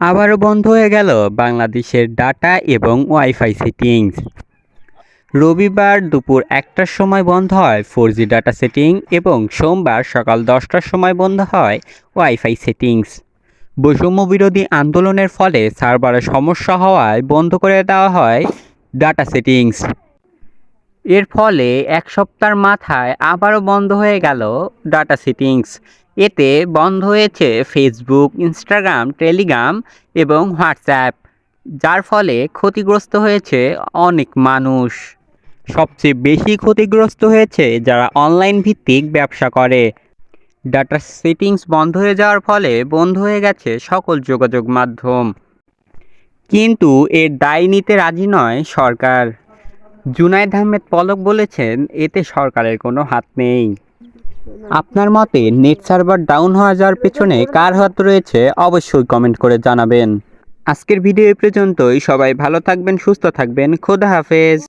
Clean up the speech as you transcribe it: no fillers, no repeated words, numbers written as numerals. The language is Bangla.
আবারও বন্ধ হয়ে গেল বাংলাদেশের ডাটা এবং ওয়াইফাই সেটিংস। রবিবার দুপুর ১টার সময় বন্ধ হয় 4G ডাটা সেটিং এবং সোমবার সকাল 10টার সময় বন্ধ হয় ওয়াইফাই সেটিংস। বৈষম্য বিরোধী আন্দোলনের ফলে সার্ভারে সমস্যা হওয়ায় বন্ধ করে দেওয়া হয় ডাটা সেটিংস। এর ফলে এক সপ্তাহের মাথায় আবারও বন্ধ হয়ে গেল ডাটা সেটিংস। এতে বন্ধ হয়েছে ফেসবুক, ইনস্টাগ্রাম, টেলিগ্রাম এবং হোয়াটসঅ্যাপ, যার ফলে ক্ষতিগ্রস্ত হয়েছে অনেক মানুষ। সবচেয়ে বেশি ক্ষতিগ্রস্ত হয়েছে যারা অনলাইন ভিত্তিক ব্যবসা করে। ডাটা সেটিংস বন্ধ হয়ে যাওয়ার ফলে বন্ধ হয়ে গেছে সকল যোগাযোগ মাধ্যম। কিন্তু এর দায় নিতে রাজি নয় সরকার। জুনায়েদ আহমেদ পলক বলেছেন, এতে সরকারের কোনো হাত নেই। আপনার মতে নেট সার্ভার ডাউন হয়ে যাওয়ার পেছনে কার হাত রয়েছে অবশ্যই কমেন্ট করে জানাবেন। আজকের ভিডিও এই পর্যন্তই। সবাই ভালো থাকবেন, সুস্থ থাকবেন। খোদা হাফেজ।